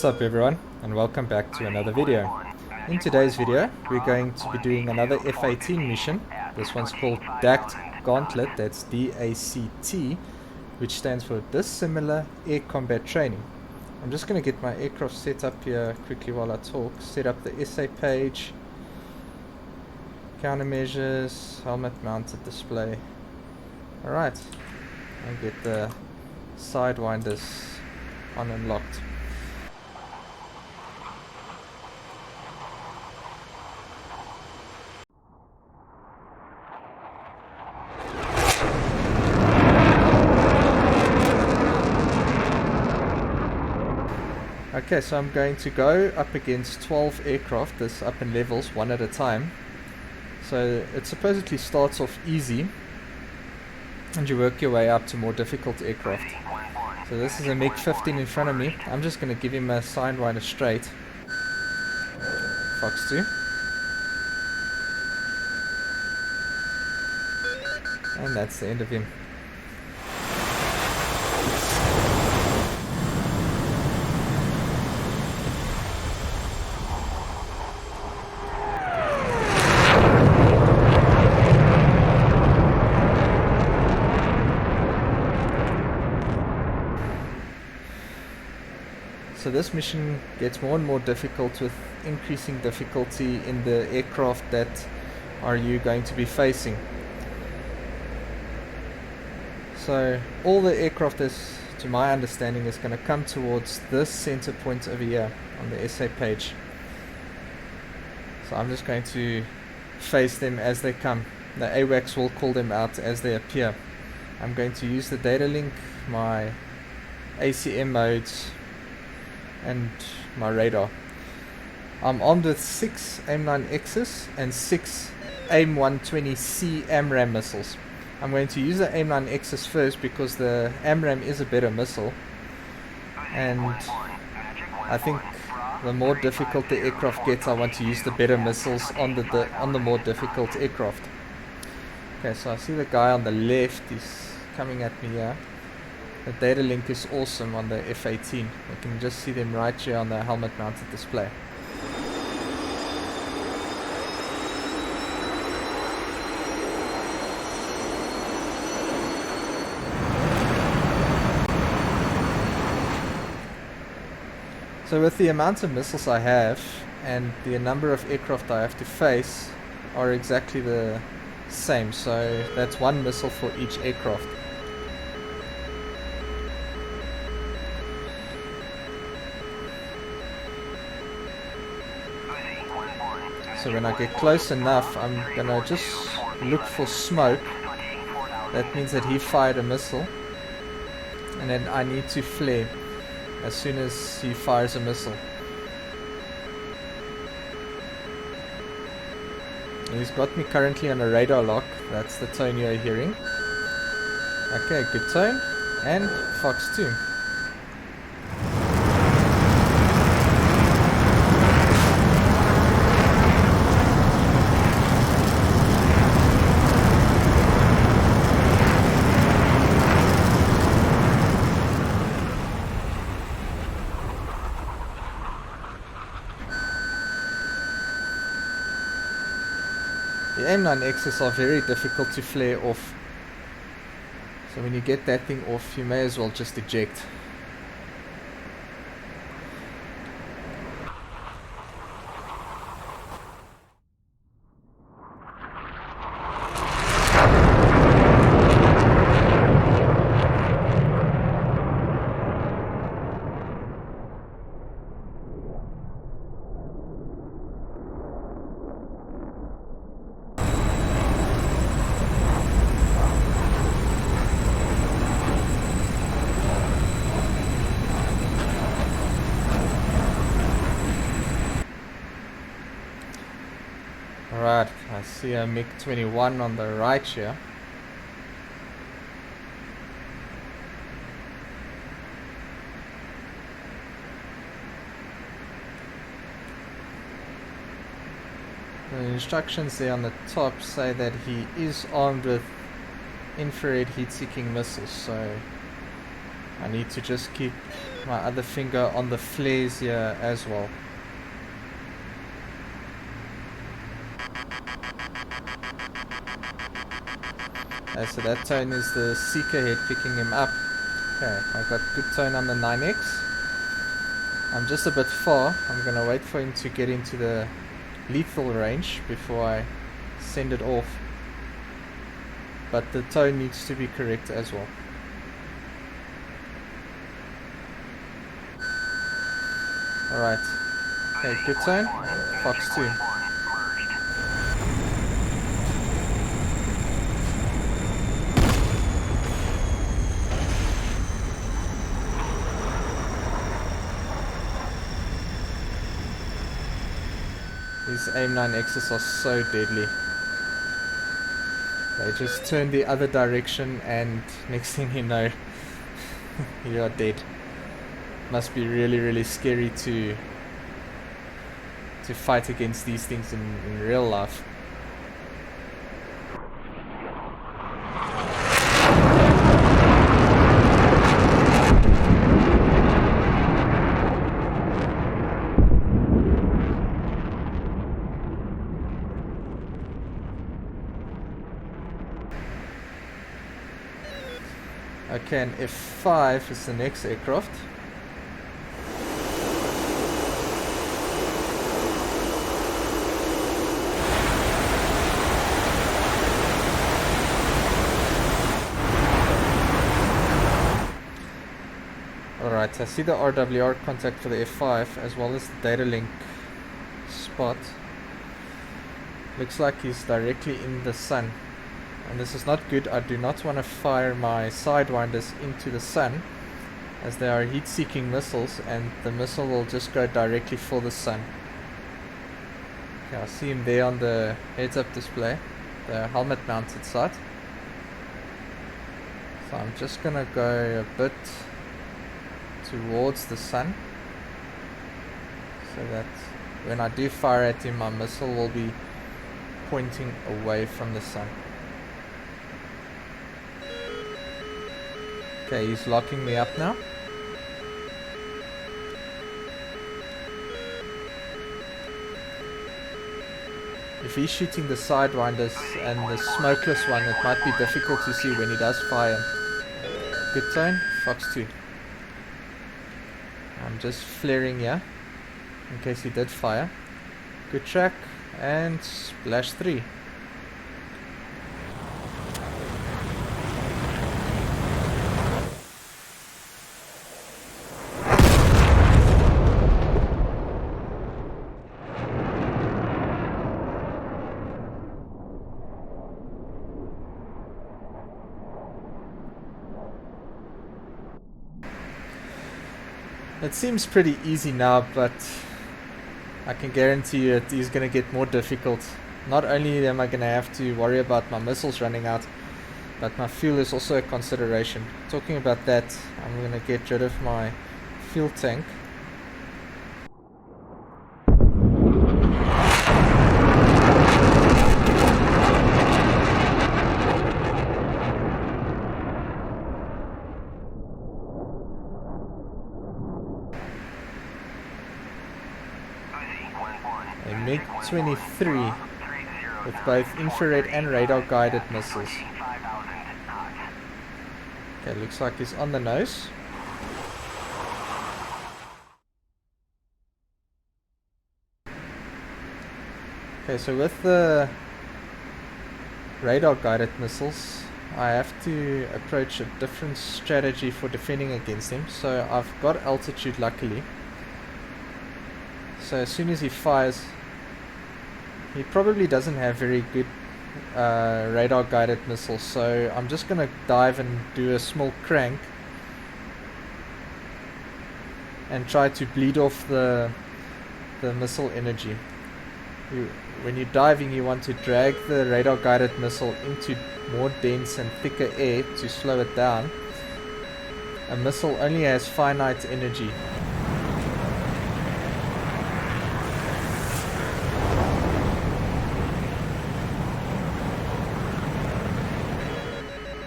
What's up everyone, and welcome back to another video. In today's video we're going to be doing another F-18 mission. This one's called DACT Gauntlet, that's D-A-C-T, which stands for Dissimilar Air Combat Training. I'm just going to get my aircraft set up here quickly while I talk. Set up the SA page, countermeasures, helmet mounted display. Alright, and get the sidewinders on and locked. Okay, so I'm going to go up against 12 aircraft, this up in levels, one at a time. So it supposedly starts off easy, and you work your way up to more difficult aircraft. So this is a MiG-15 in front of me. I'm just going to give him a sidewinder straight. Fox 2. And that's the end of him. So this mission gets more and more difficult with increasing difficulty in the aircraft that are you going to be facing. So all the aircraft is, to my understanding, is going to come towards this center point over here on the SA page. So I'm just going to face them as they come. The AWACS will call them out as they appear. I'm going to use the data link, my ACM modes, and my radar. I'm armed with 6 AIM-9Xs and 6 AIM-120C AMRAAM missiles. I'm going to use the AIM-9Xs first because the AMRAAM is a better missile, and I think the more difficult the aircraft gets, I want to use the better missiles on the more difficult aircraft. Okay, so I see the guy on the left, he's coming at me here. The data link is awesome on the F-18. You can just see them right here on the helmet mounted display. So with the amount of missiles I have and the number of aircraft I have to face are exactly the same. So that's one missile for each aircraft. So when I get close enough, I'm gonna just look for smoke. That means that he fired a missile, and then I need to flare as soon as he fires a missile. And he's got me currently on a radar lock. That's the tone you're hearing. Okay, good tone. And Fox 2. The AIM-9Xs are very difficult to flare off, so when you get that thing off, you may as well just eject. Alright, I see a MiG-21 on the right here. The instructions there on the top say that he is armed with infrared heat-seeking missiles, so I need to just keep my other finger on the flares here as well. Okay, so that tone is the seeker head picking him up. Okay, I've got good tone on the 9X. I'm just a bit far. I'm gonna wait for him to get into the lethal range before I send it off. But the tone needs to be correct as well. Alright. Okay, good tone. Fox 2. These AIM-9Xs are so deadly. They just turn the other direction and next thing you know, you are dead. Must be really, really scary to fight against these things in real life. Okay, and F5 is the next aircraft. Alright, I see the RWR contact for the F5 as well as the data link spot. Looks like he's directly in the sun. And this is not good. I do not want to fire my sidewinders into the sun, as they are heat-seeking missiles and the missile will just go directly for the sun. Okay, I see him there on the heads-up display, the helmet-mounted sight. So I'm just going to go a bit towards the sun, so that when I do fire at him, my missile will be pointing away from the sun. Okay, he's locking me up now. If he's shooting the sidewinders and the smokeless one, it might be difficult to see when he does fire. Good tone, Fox 2. I'm just flaring here in case he did fire. Good track and splash 3. It seems pretty easy now, but I can guarantee you it is going to get more difficult. Not only am I going to have to worry about my missiles running out, but my fuel is also a consideration. Talking about that, I'm going to get rid of my fuel tank. A MiG-23 with both infrared and radar guided missiles. Okay, looks like he's on the nose. Okay, so with the radar guided missiles, I have to approach a different strategy for defending against him. So I've got altitude, luckily. So as soon as he fires, he probably doesn't have very good radar guided missiles, so I'm just going to dive and do a small crank and try to bleed off the missile energy. When you're diving, you want to drag the radar guided missile into more dense and thicker air to slow it down. A missile only has finite energy.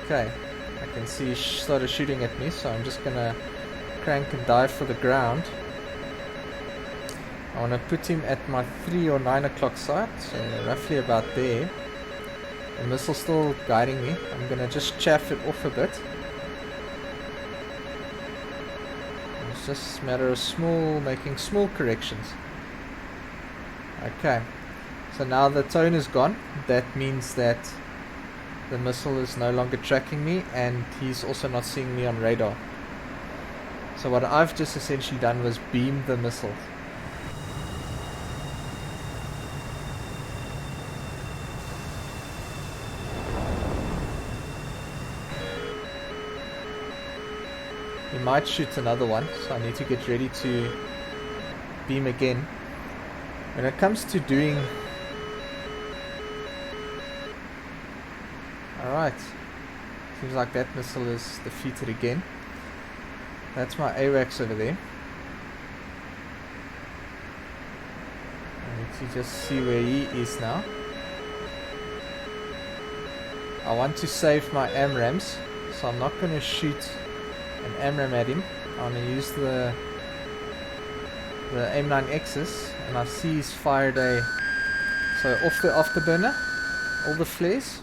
Okay, I can see he started shooting at me, so I'm just gonna crank and dive for the ground. I want to put him at my 3 or 9 o'clock site, so roughly about there. The missile's still guiding me. I'm going to just chaff it off a bit. It's just a matter of making small corrections. Okay, so now the tone is gone. That means that the missile is no longer tracking me, and he's also not seeing me on radar. So what I've just essentially done was beam the missile. He might shoot another one, so I need to get ready to beam again. When it comes to doing... Alright, seems like that missile is defeated again. That's my AWACS over there. I need to just see where he is now. I want to save my AMRAMs, so I'm not going to shoot an AMRAM at him. I'm going to use the AIM-9Xs, and I see he's fired a... So off the afterburner, all the flares.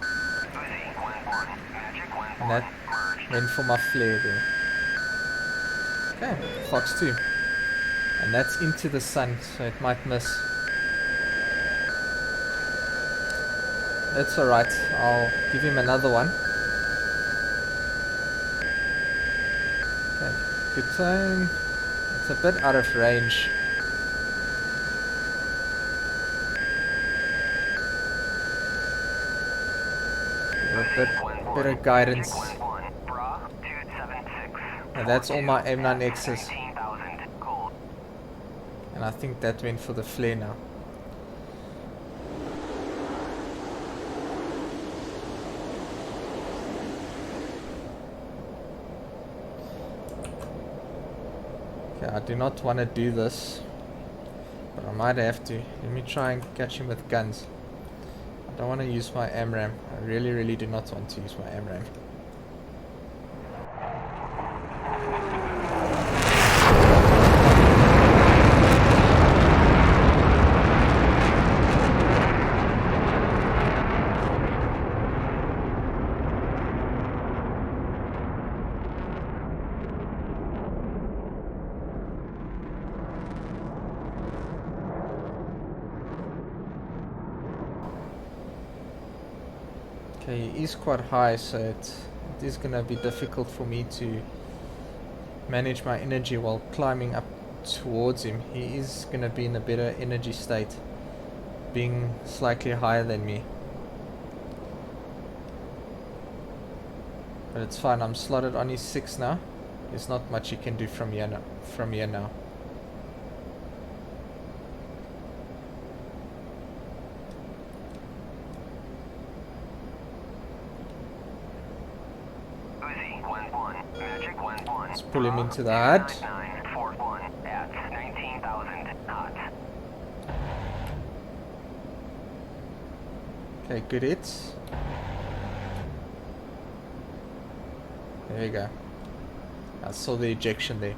And that went for my flare there. Okay, Fox 2. And that's into the sun, so it might miss. That's alright, I'll give him another one. Okay, good tone. It's a bit out of range. A bit better guidance. And that's all my M9Xs. And I think that went for the flare now. Okay, I do not want to do this, but I might have to. Let me try and catch him with guns. I don't want to use my AMRAM. I really do not want to use my AMRAM. Okay, he is quite high, so it is going to be difficult for me to manage my energy while climbing up towards him. He is going to be in a better energy state, being slightly higher than me. But it's fine, I'm slotted on his 6 now. There's not much he can do from here now. Let's pull him into the HUD. Okay, good hits. There you go. I saw the ejection there.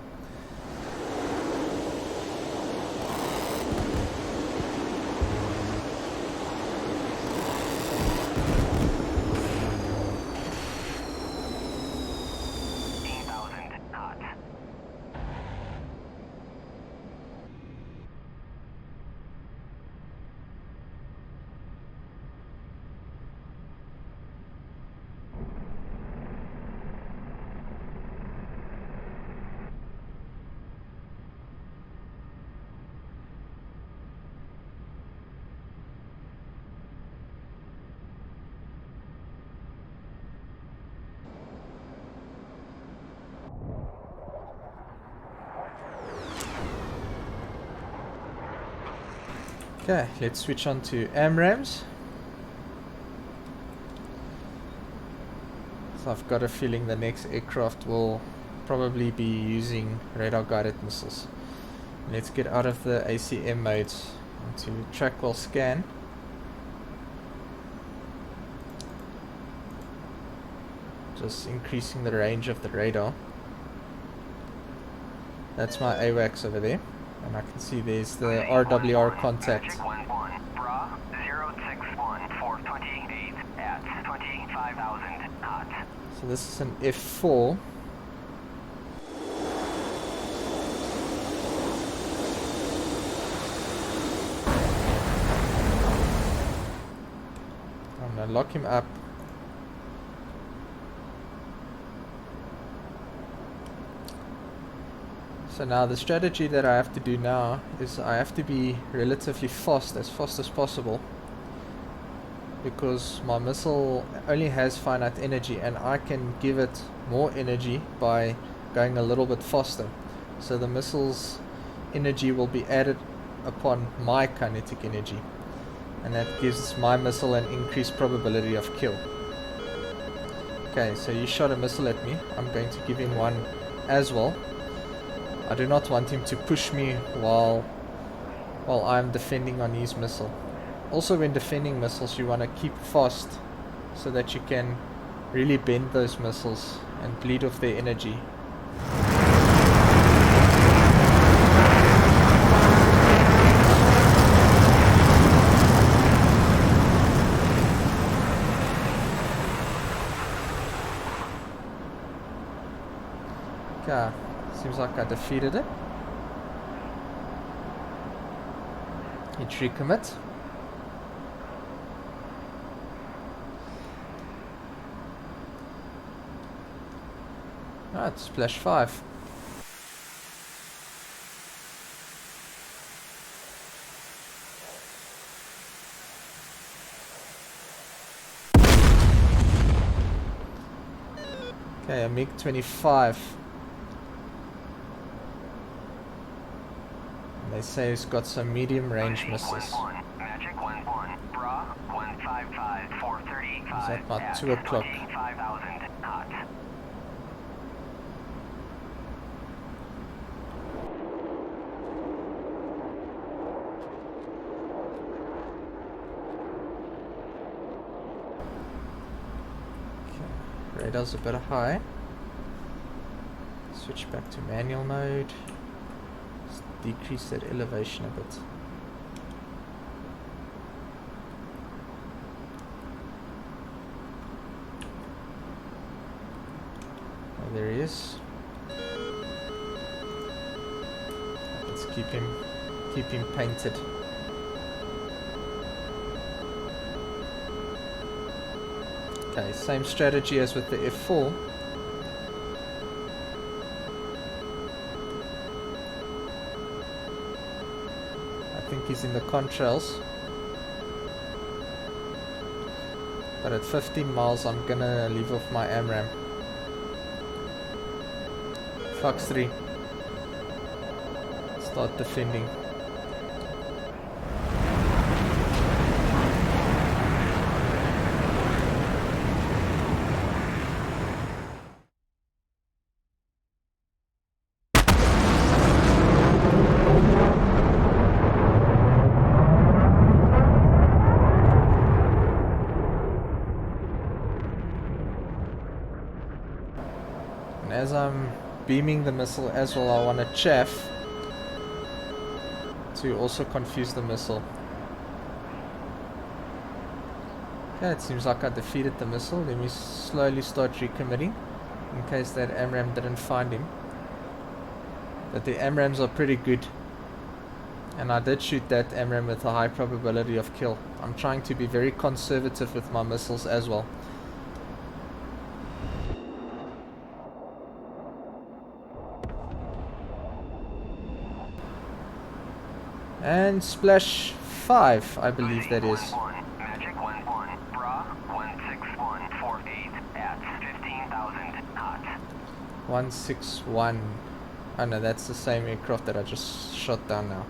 Okay, let's switch on to AMRAMs. So I've got a feeling the next aircraft will probably be using radar guided missiles. Let's get out of the ACM modes into track while scan. Just increasing the range of the radar. That's my AWACS over there. And I can see there's the RWR contact. So this is an F4. I'm going to lock him up. So now the strategy that I have to do now is I have to be relatively fast as possible, because my missile only has finite energy and I can give it more energy by going a little bit faster. So the missile's energy will be added upon my kinetic energy, and that gives my missile an increased probability of kill. Okay, so you shot a missile at me. I'm going to give him one as well. I do not want him to push me while I'm defending on his missile. Also, when defending missiles, you want to keep fast so that you can really bend those missiles and bleed off their energy. Okay, seems like I defeated it. Hit recommit. Alright, splash 5. Okay, a MiG-25. They say it's got some medium range missiles. Is that about 2 o'clock? Radar's a bit high. Switch back to manual mode. Just decrease that elevation a bit. Oh, there he is. Let's keep him painted. Okay, same strategy as with the F4. I think he's in the contrails. But at 15 miles I'm gonna leave off my AMRAM. Fox 3. Start defending. As I'm beaming the missile as well, I want to chaff to also confuse the missile. Okay, it seems like I defeated the missile. Let me slowly start recommitting in case that AMRAM didn't find him. But the AMRAMs are pretty good, and I did shoot that AMRAM with a high probability of kill. I'm trying to be very conservative with my missiles as well. And splash 5, I believe that is. Magic 1-1, Bra 16148 at 15,000 knots. 161. Oh no, that's the same aircraft that I just shot down now.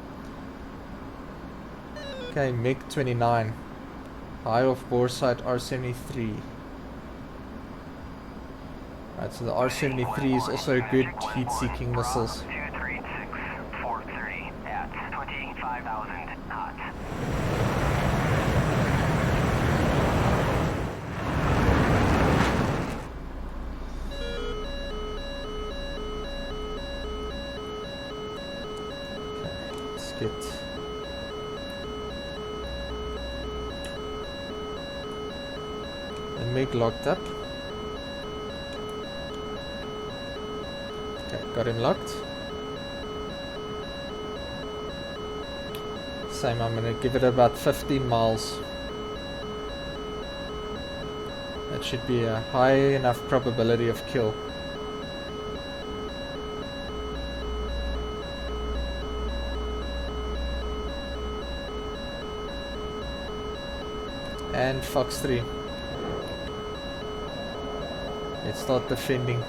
Okay, MiG-29. High off bore sight R-73. Right, so the R-73 is also a good heat-seeking missiles. get the MiG locked up. Okay, got him locked. Same, I'm going to give it about 15 miles. That should be a high enough probability of kill. And Fox 3. Let's start defending.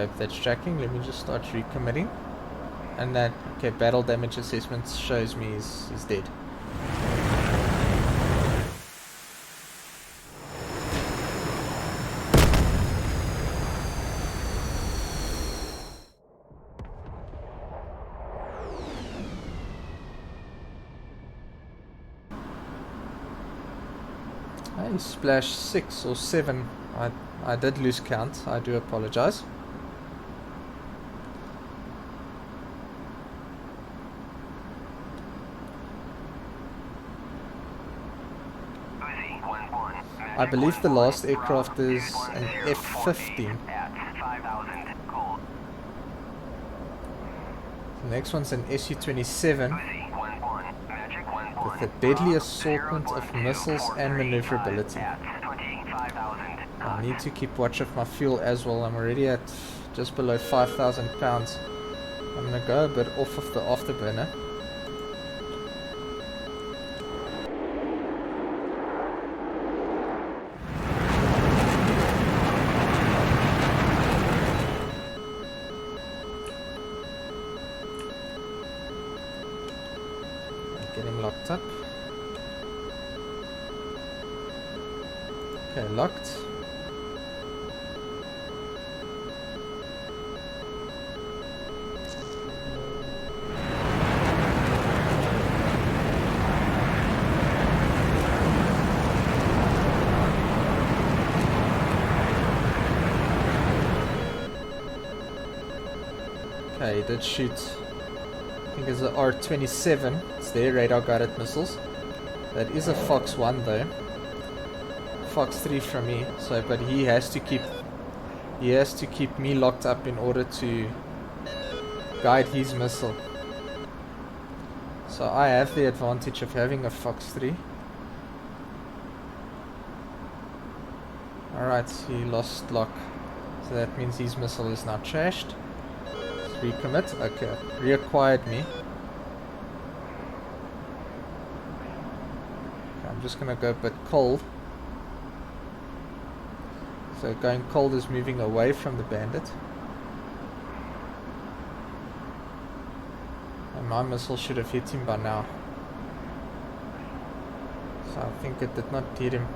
If that's tracking, let me just start recommitting. And that, okay, battle damage assessment shows me he's dead. Hey, splash 6 or 7. I did lose count, I do apologize. I believe the last aircraft is an F-15. The next one's an Su-27 with a deadly assortment of missiles and maneuverability. I need to keep watch of my fuel as well. I'm already at just below 5,000 pounds. I'm going to go a bit off of the afterburner. Get him locked up. Okay, locked. Okay, he did shoot. I think it's a R-27. It's their radar guided missiles. That is a Fox 1 though. Fox 3 from me. So, but he has to keep me locked up in order to guide his missile. So I have the advantage of having a Fox 3. Alright, he lost lock. So that means his missile is now trashed. Recommit. Okay, reacquired me. Okay, I'm just gonna go a bit cold. So going cold is moving away from the bandit. And my missile should have hit him by now. So I think it did not hit him.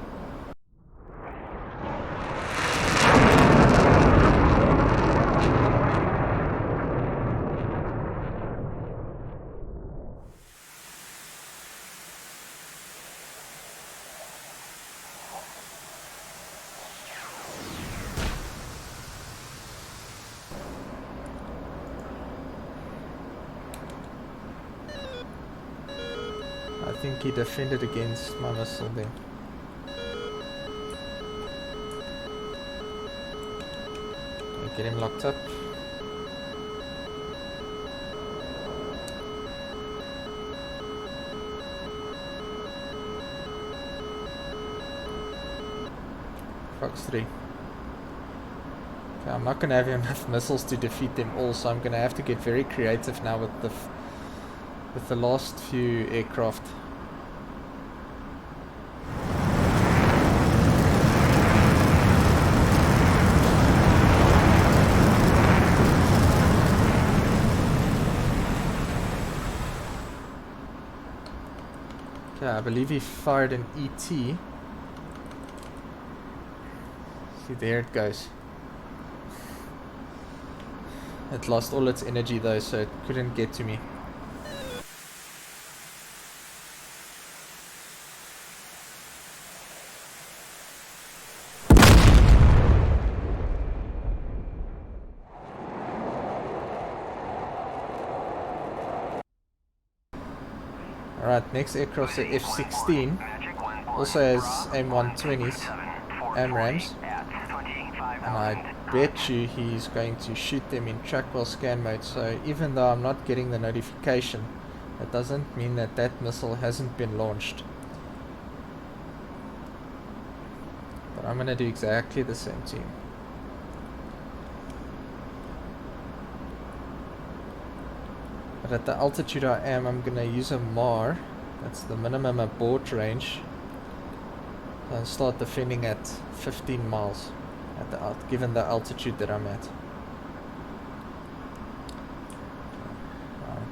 I think he defended against my missile there. Okay, get him locked up. Fox 3. Okay, I'm not going to have enough missiles to defeat them all, so I'm going to have to get very creative now with the last few aircraft. Okay, I believe he fired an ET. See, there it goes. It lost all its energy though, so it couldn't get to me. Alright, next aircraft's the F-16. Also has AIM-120s, AMRAAMs. And I bet you he's going to shoot them in track-well scan mode. So even though I'm not getting the notification, that doesn't mean that that missile hasn't been launched. But I'm going to do exactly the same to him. But at the altitude I am, I'm going to use a MAR. That's the minimum abort range. So I'll start defending at 15 miles at the given the altitude that I'm at.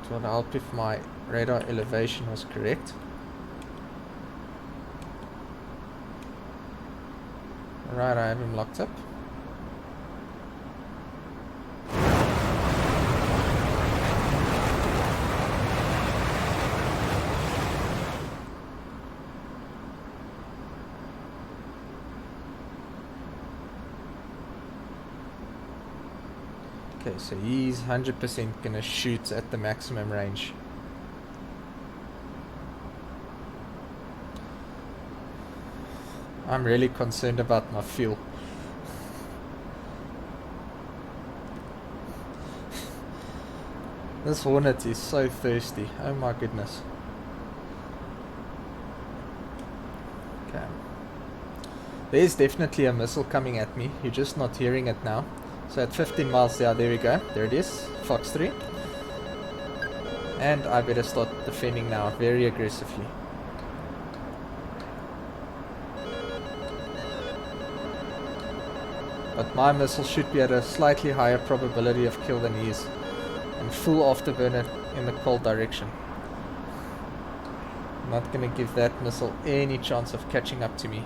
It will help if my radar elevation was correct. Right, I have him locked up. Okay, so he's 100% gonna shoot at the maximum range. I'm really concerned about my fuel. This Hornet is so thirsty, oh my goodness. Okay. There's definitely a missile coming at me, you're just not hearing it now. So at 15 miles, yeah, there we go. There it is, Fox 3. And I better start defending now, very aggressively. But my missile should be at a slightly higher probability of kill than his. And full afterburner in the cold direction. I'm not going to give that missile any chance of catching up to me.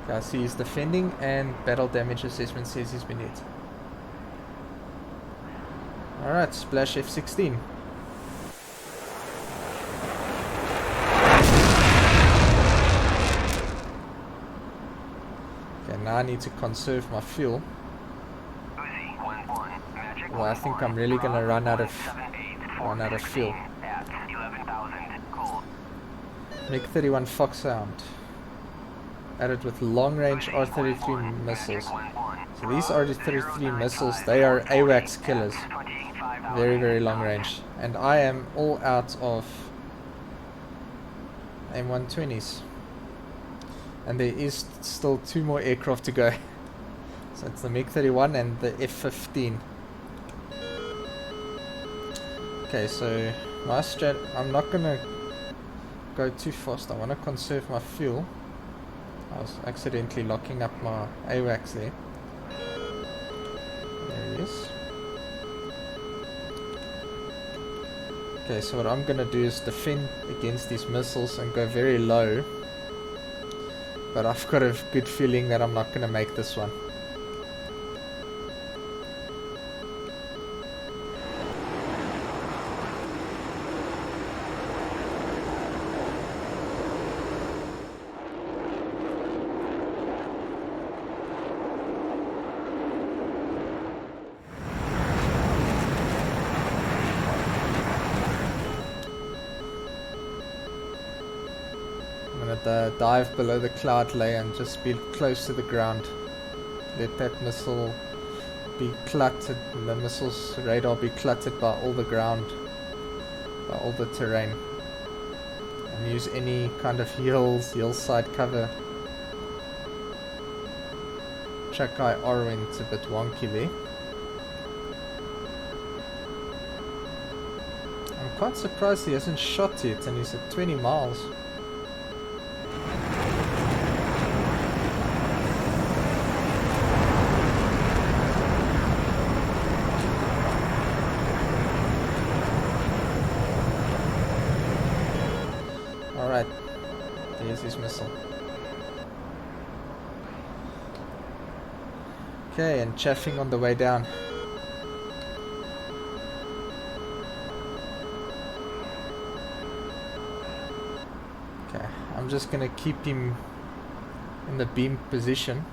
I see he's defending and battle damage assessment says he's been hit. Alright, splash F-16. Okay, now I need to conserve my fuel. Well, I think I'm really gonna run out of fuel. MiG-31 Foxhound. Added with long-range R-33 missiles. So these R-33 missiles, they are AWACS killers. Very, very long range. And I am all out of AIM-120s. And there is still 2 more aircraft to go. So it's the MiG-31 and the F-15. Okay, so my strat, I'm not gonna go too fast. I want to conserve my fuel. I was accidentally locking up my AWACS there. There it is. Okay, so what I'm gonna do is defend against these missiles and go very low. But I've got a good feeling that I'm not gonna make this one. Dive below the cloud layer and just be close to the ground. Let that missile be cluttered, the missile's radar be cluttered by all the ground, by all the terrain. And use any kind of hillside cover. Chuckeye R-wing's a bit wonky there. quite surprised he hasn't shot yet, and he's at 20 miles. Alright, there's his missile. Okay, and chaffing on the way down. Okay, I'm just gonna keep him in the beam position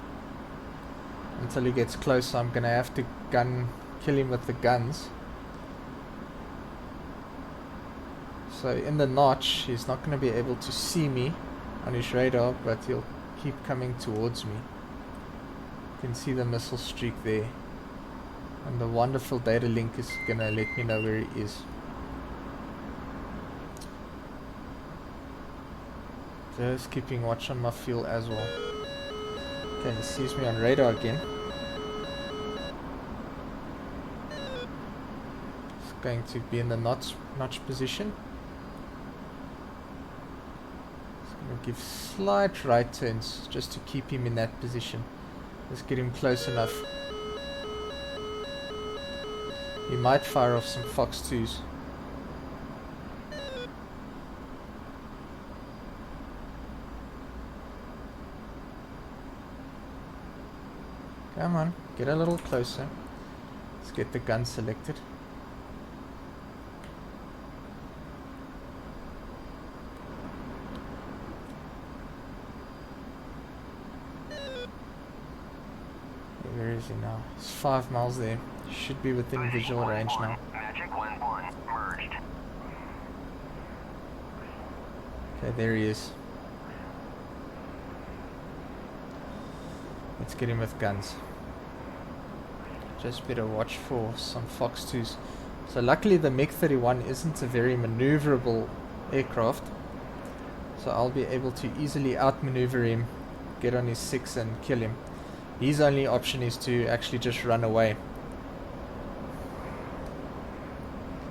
until he gets close. I'm gonna have to kill him with the guns. So in the notch, he's not going to be able to see me on his radar, but he'll keep coming towards me. You can see the missile streak there. And the wonderful data link is going to let me know where he is. Just keeping watch on my fuel as well. Okay, he sees me on radar again. It's going to be in the notch position. Give slight right turns just to keep him in that position. Let's get him close enough. He might fire off some Fox 2s. Come on, get a little closer. Let's get the gun selected. Where is he now? He's 5 miles there. Should be within visual range now. Magic 1-1 merged. Okay, there he is. Let's get him with guns. Just better watch for some Fox 2s. So luckily the MiG-31 isn't a very maneuverable aircraft. So I'll be able to easily outmaneuver him, get on his 6 and kill him. His only option is to actually just run away,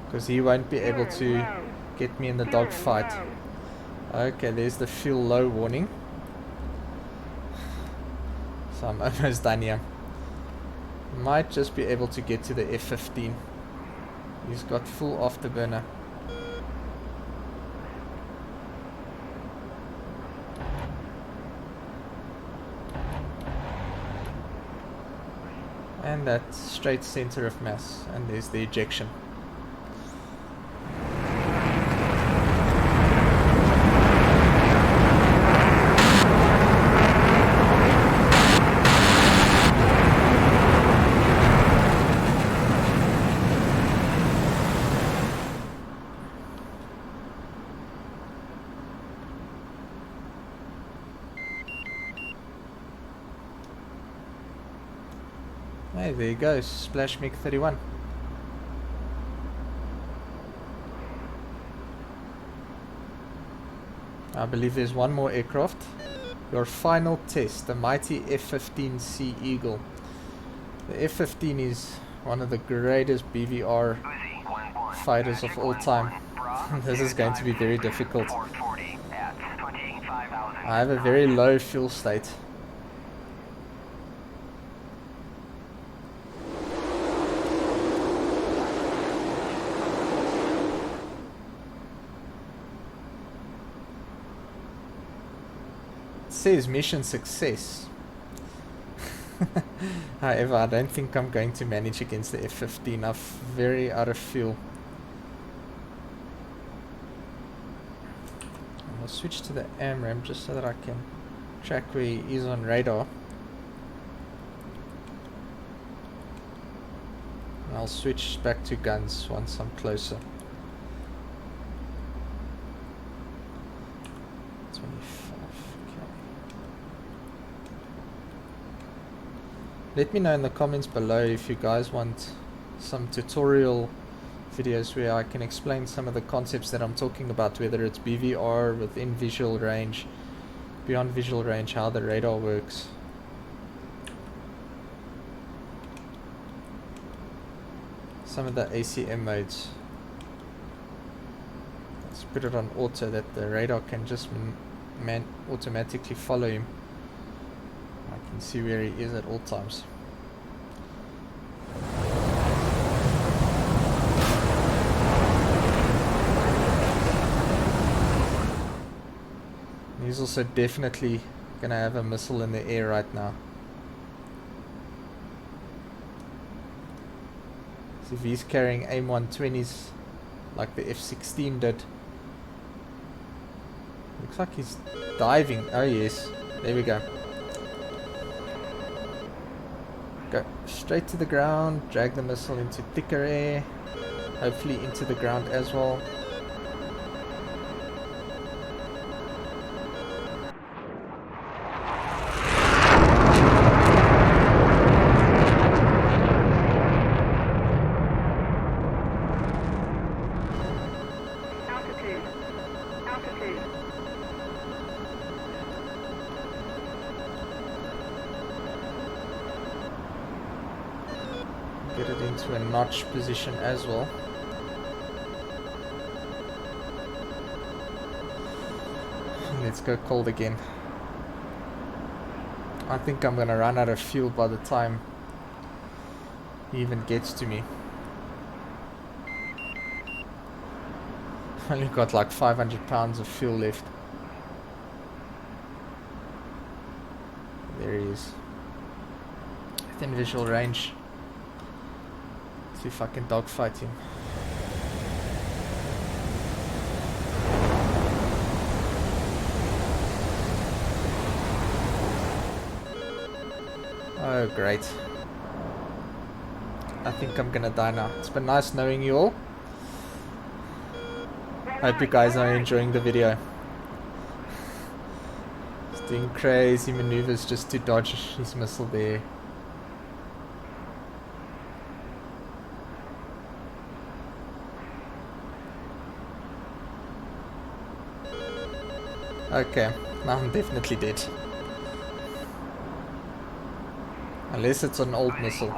because he won't be able to get me in the dogfight. Okay, there's the fuel low warning. So I'm almost done here. Might just be able to get to the F-15. He's got full afterburner. And that straight center of mass, and there's the ejection. Hey, there you go, Splash MiG-31. I believe there's one more aircraft. Your final test, the mighty F-15 Sea Eagle. The F-15 is one of the greatest BVR fighters of all time. This is going to be very difficult. I have a very low fuel state. Says mission success. However, I don't think I'm going to manage against the F-15. I'm very out of fuel. I'll switch to the AMRAAM just so that I can track where he is on radar. And I'll switch back to guns once I'm closer. 25. Let me know in the comments below if you guys want some tutorial videos where I can explain some of the concepts that I'm talking about, whether it's BVR, within visual range, beyond visual range, how the radar works. Some of the ACM modes. put it on auto that the radar can just automatically follow him. I can see where he is at all times. He's also definitely gonna have a missile in the air right now. So if he's carrying AIM-120s like the F-16 did. Looks like he's diving. Oh yes, there we go. Go straight to the ground, drag the missile into thicker air, hopefully into the ground as well. Get it into a notch position as well. Let's go cold again. I think I'm gonna run out of fuel by the time he even gets to me. Only got like 500 pounds of fuel left. There he is. Within visual range. See if I can dogfight him. Oh great. I think I'm gonna die now. It's been nice knowing you all. Hope you guys are enjoying the video. He's doing crazy maneuvers just to dodge his missile there. Okay, now I'm definitely dead. Unless it's an old missile.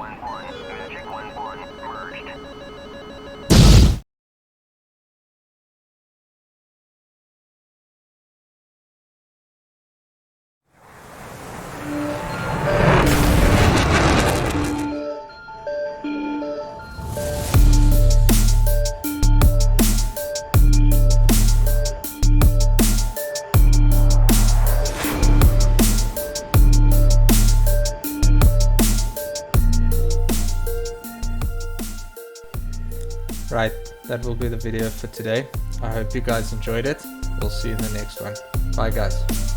Right, that will be the video for today. I hope you guys enjoyed it. We'll see you in the next one. Bye guys.